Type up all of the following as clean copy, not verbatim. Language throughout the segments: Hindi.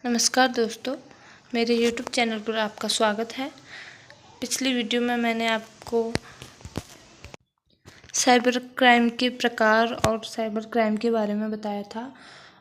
नमस्कार दोस्तों, मेरे YouTube चैनल पर आपका स्वागत है। पिछली वीडियो में मैंने आपको साइबर क्राइम के प्रकार और साइबर क्राइम के बारे में बताया था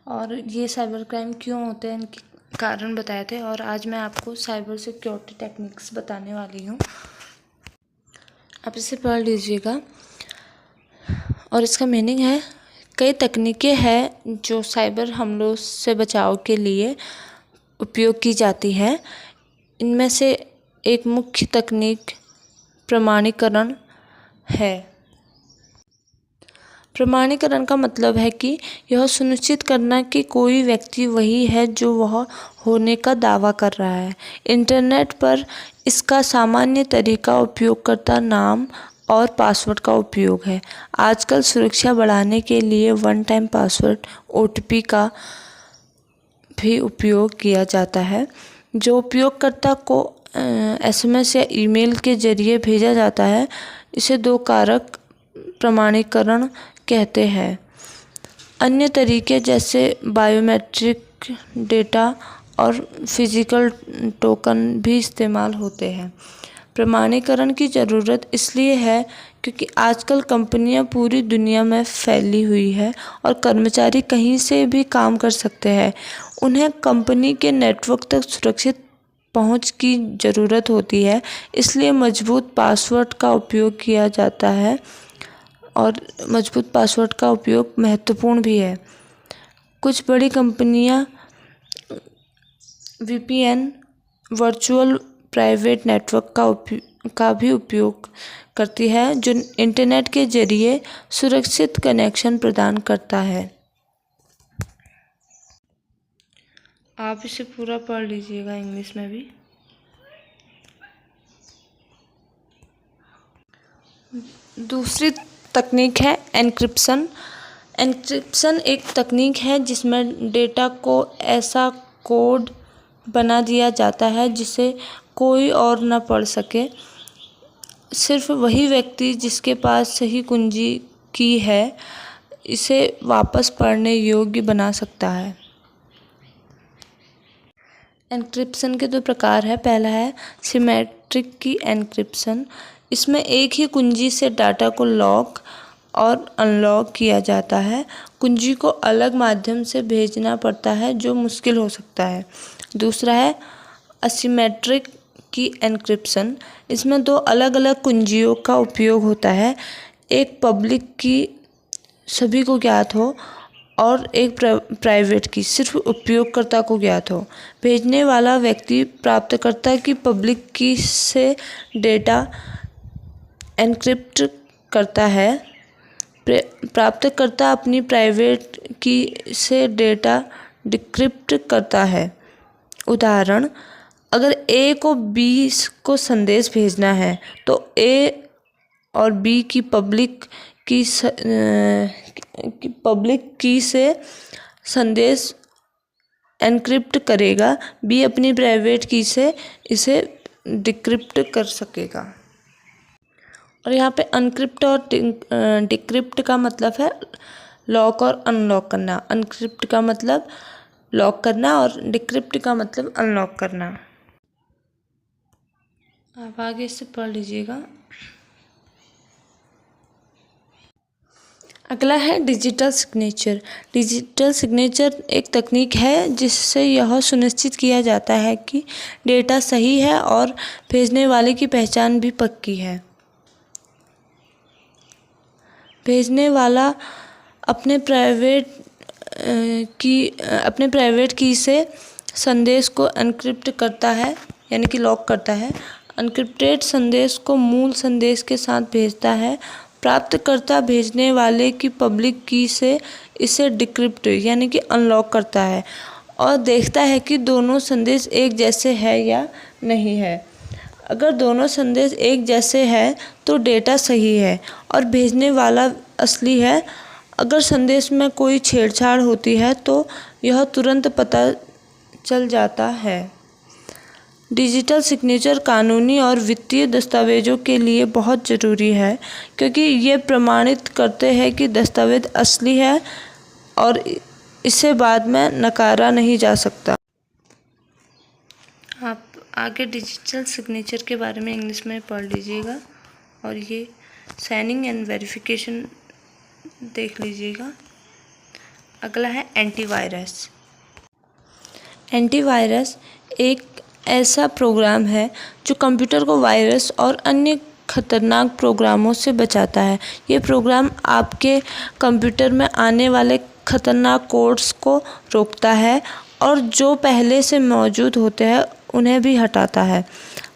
और ये साइबर क्राइम क्यों होते हैं इनके कारण बताए थे। और आज मैं आपको साइबर सिक्योरिटी टेक्निक्स बताने वाली हूँ। आप इसे पढ़ लीजिएगा। और इसका मीनिंग है, कई तकनीकें हैं जो साइबर हमलों से बचाव के लिए उपयोग की जाती है। इनमें से एक मुख्य तकनीक प्रमाणीकरण है। प्रमाणीकरण का मतलब है कि यह सुनिश्चित करना कि कोई व्यक्ति वही है जो वह होने का दावा कर रहा है। इंटरनेट पर इसका सामान्य तरीका उपयोगकर्ता नाम और पासवर्ड का उपयोग है। आजकल सुरक्षा बढ़ाने के लिए वन टाइम पासवर्ड OTP का भी उपयोग किया जाता है, जो उपयोगकर्ता को SMS या ईमेल के जरिए भेजा जाता है। इसे 2 कारक प्रमाणीकरण कहते हैं। अन्य तरीके जैसे बायोमेट्रिक डेटा और फिजिकल टोकन भी इस्तेमाल होते हैं। प्रमाणीकरण की ज़रूरत इसलिए है क्योंकि आजकल कंपनियां पूरी दुनिया में फैली हुई है और कर्मचारी कहीं से भी काम कर सकते हैं। उन्हें कंपनी के नेटवर्क तक सुरक्षित पहुंच की ज़रूरत होती है, इसलिए मजबूत पासवर्ड का उपयोग किया जाता है और मजबूत पासवर्ड का उपयोग महत्वपूर्ण भी है। कुछ बड़ी कंपनियां VPN वर्चुअल प्राइवेट नेटवर्क का भी उपयोग करती है, जो इंटरनेट के जरिए सुरक्षित कनेक्शन प्रदान करता है। आप इसे पूरा पढ़ लीजिएगा इंग्लिश में भी। दूसरी तकनीक है एन्क्रिप्शन। एन्क्रिप्शन एक तकनीक है जिसमें डेटा को ऐसा कोड बना दिया जाता है जिसे कोई और न पढ़ सके। सिर्फ वही व्यक्ति जिसके पास सही कुंजी की है इसे वापस पढ़ने योग्य बना सकता है। एन्क्रिप्शन के 2 प्रकार है। पहला है सिमेट्रिक की एन्क्रिप्शन। इसमें एक ही कुंजी से डाटा को लॉक और अनलॉक किया जाता है। कुंजी को अलग माध्यम से भेजना पड़ता है जो मुश्किल हो सकता है। दूसरा है असिमेट्रिक की एन्क्रिप्शन। इसमें 2 अलग अलग कुंजियों का उपयोग होता है। एक पब्लिक की सभी को ज्ञात हो और एक प्राइवेट की सिर्फ उपयोगकर्ता को ज्ञात हो। भेजने वाला व्यक्ति प्राप्तकर्ता की पब्लिक की से डेटा एन्क्रिप्ट करता है। प्राप्तकर्ता अपनी प्राइवेट की से डेटा डिक्रिप्ट करता है। उदाहरण, अगर A को B को संदेश भेजना है तो A और B की पब्लिक की से संदेश एन्क्रिप्ट करेगा। B अपनी प्राइवेट की से इसे डिक्रिप्ट कर सकेगा। और यहाँ पे अनक्रिप्ट और डिक्रिप्ट का मतलब है लॉक और अनलॉक करना। अनक्रिप्ट का मतलब लॉक करना और डिक्रिप्ट का मतलब अनलॉक करना। आप आगे से पढ़ लीजिएगा। अगला है डिजिटल सिग्नेचर। डिजिटल सिग्नेचर एक तकनीक है जिससे यह सुनिश्चित किया जाता है कि डेटा सही है और भेजने वाले की पहचान भी पक्की है। भेजने वाला अपने प्राइवेट की से संदेश को एन्क्रिप्ट करता है, यानी कि लॉक करता है। एन्क्रिप्टेड संदेश को मूल संदेश के साथ भेजता है। प्राप्तकर्ता भेजने वाले की पब्लिक की से इसे डिक्रिप्ट यानी कि अनलॉक करता है और देखता है कि दोनों संदेश एक जैसे है या नहीं है। अगर दोनों संदेश एक जैसे हैं तो डेटा सही है और भेजने वाला असली है। अगर संदेश में कोई छेड़छाड़ होती है तो यह तुरंत पता चल जाता है। डिजिटल सिग्नेचर कानूनी और वित्तीय दस्तावेज़ों के लिए बहुत ज़रूरी है क्योंकि ये प्रमाणित करते हैं कि दस्तावेज़ असली है और इसे बाद में नकारा नहीं जा सकता। आगे डिजिटल सिग्नेचर के बारे में इंग्लिश में पढ़ लीजिएगा और ये साइनिंग एंड वेरिफिकेशन देख लीजिएगा। अगला है एंटीवायरस। एंटीवायरस एक ऐसा प्रोग्राम है जो कंप्यूटर को वायरस और अन्य खतरनाक प्रोग्रामों से बचाता है। ये प्रोग्राम आपके कंप्यूटर में आने वाले खतरनाक कोड्स को रोकता है और जो पहले से मौजूद होते हैं उन्हें भी हटाता है।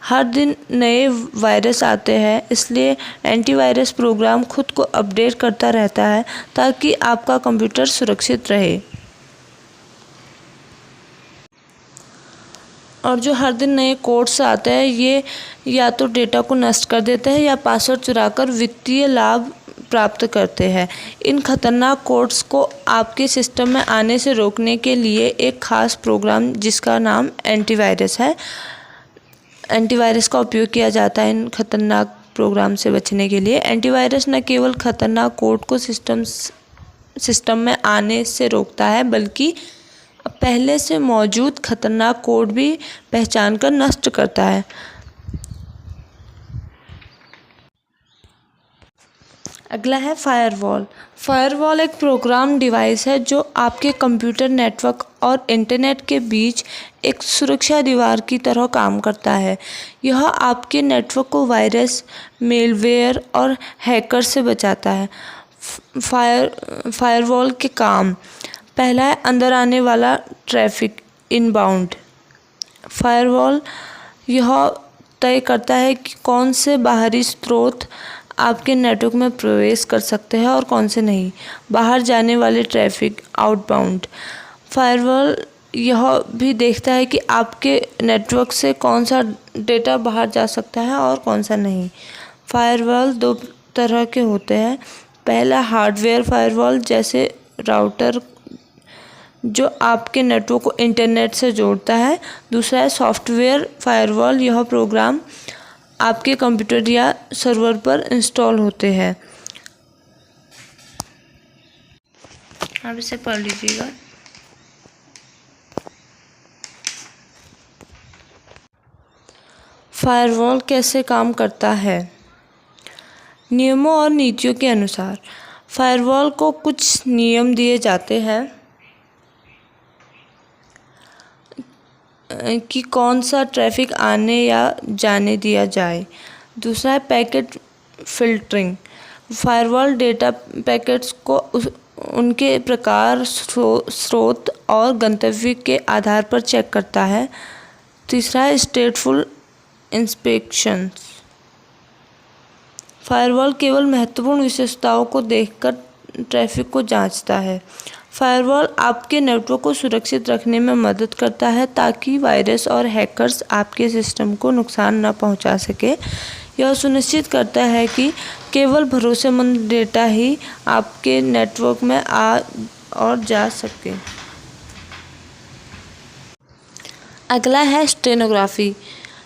हर दिन नए वायरस आते हैं, इसलिए एंटीवायरस प्रोग्राम खुद को अपडेट करता रहता है ताकि आपका कंप्यूटर सुरक्षित रहे। और जो हर दिन नए कोड्स आते हैं ये या तो डेटा को नष्ट कर देते हैं या पासवर्ड चुराकर वित्तीय लाभ प्राप्त करते हैं। इन खतरनाक कोड्स को आपके सिस्टम में आने से रोकने के लिए एक खास प्रोग्राम जिसका नाम एंटीवायरस है, एंटीवायरस का उपयोग किया जाता है इन खतरनाक प्रोग्राम से बचने के लिए। एंटीवायरस न केवल खतरनाक कोड को सिस्टम में आने से रोकता है बल्कि पहले से मौजूद खतरनाक कोड भी पहचान कर नष्ट करता है। अगला है फायरवॉल। फायरवॉल एक प्रोग्राम डिवाइस है जो आपके कंप्यूटर नेटवर्क और इंटरनेट के बीच एक सुरक्षा दीवार की तरह काम करता है। यह आपके नेटवर्क को वायरस, मेलवेयर और हैकर से बचाता है। फायरवॉल के काम, पहला है अंदर आने वाला ट्रैफिक, इनबाउंड। फायरवॉल यह तय करता है कि कौन से बाहरी स्रोत आपके नेटवर्क में प्रवेश कर सकते हैं और कौन से नहीं। बाहर जाने वाले ट्रैफिक, आउटबाउंड। फायरवॉल यह भी देखता है कि आपके नेटवर्क से कौन सा डेटा बाहर जा सकता है और कौन सा नहीं। फायरवॉल दो तरह के होते हैं। पहला हार्डवेयर फायरवॉल, जैसे राउटर जो आपके नेटवर्क को इंटरनेट से जोड़ता है। दूसरा है सॉफ्टवेयर फायरवॉल, यह प्रोग्राम आपके कंप्यूटर या सर्वर पर इंस्टॉल होते हैं। आप इसे पढ़ लीजिएगा। फायरवॉल कैसे काम करता है? नियमों और नीतियों के अनुसार फायरवॉल को कुछ नियम दिए जाते हैं कि कौन सा ट्रैफिक आने या जाने दिया जाए। दूसरा है packet filtering. Firewall data packets को उनके प्रकार, स्रोत और गंतव्य के आधार पर चेक करता है। तीसरा है स्टेटफुल इंस्पेक्शंस। फायरवॉल केवल महत्वपूर्ण विशेषताओं को देखकर ट्रैफिक को जांचता है। फायरवॉल आपके नेटवर्क को सुरक्षित रखने में मदद करता है ताकि वायरस और हैकर्स आपके सिस्टम को नुकसान न पहुंचा सके। यह सुनिश्चित करता है कि केवल भरोसेमंद डेटा ही आपके नेटवर्क में आ और जा सके। अगला है स्टेनोग्राफी।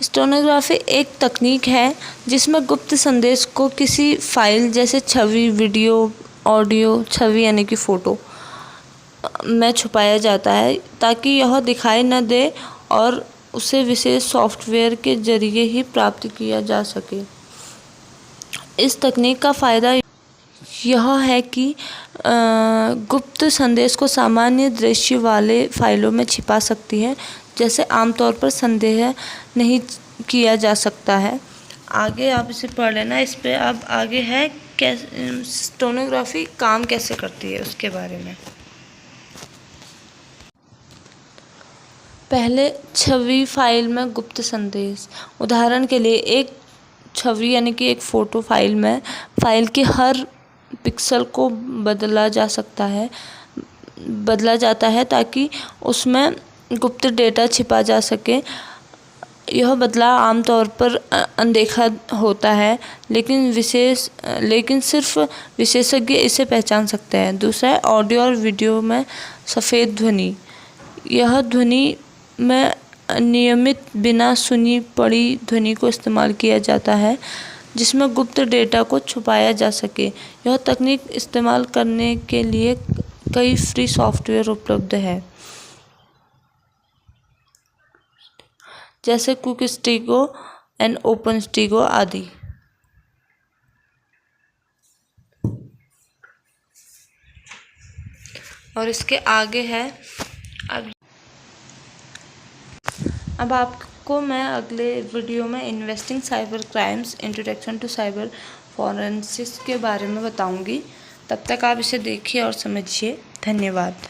स्टेनोग्राफी एक तकनीक है जिसमें गुप्त संदेश को किसी फाइल जैसे छवि, वीडियो, ऑडियो, छवि यानी कि फ़ोटो में छुपाया जाता है ताकि यह दिखाई न दे और उसे विशेष सॉफ्टवेयर के जरिए ही प्राप्त किया जा सके। इस तकनीक का फ़ायदा यह है कि गुप्त संदेश को सामान्य दृश्य वाले फाइलों में छिपा सकती है, जैसे आमतौर पर संदेह नहीं किया जा सकता है। आगे आप इसे पढ़ लेना। इस पे अब आगे है कैसे स्टेनोग्राफी काम कैसे करती है उसके बारे में। पहले छवि फाइल में गुप्त संदेश। उदाहरण के लिए एक छवि यानी कि एक फ़ोटो फाइल में फाइल के हर पिक्सल को बदला जाता है ताकि उसमें गुप्त डेटा छिपा जा सके। यह बदलाव आमतौर पर अनदेखा होता है, लेकिन सिर्फ विशेषज्ञ इसे पहचान सकते हैं। दूसरा है ऑडियो और वीडियो में सफ़ेद ध्वनि। यह ध्वनि में नियमित बिना सुनी पड़ी ध्वनि को इस्तेमाल किया जाता है जिसमें गुप्त डेटा को छुपाया जा सके। यह तकनीक इस्तेमाल करने के लिए कई फ्री सॉफ्टवेयर उपलब्ध है। जैसे कुकस्टिगो एंड ओपनस्टिगो आदि। और इसके आगे है, अब आपको मैं अगले वीडियो में investing cyber crimes introduction to cyber forensics के बारे में बताऊंगी। तब तक आप इसे देखिए और समझिए। धन्यवाद।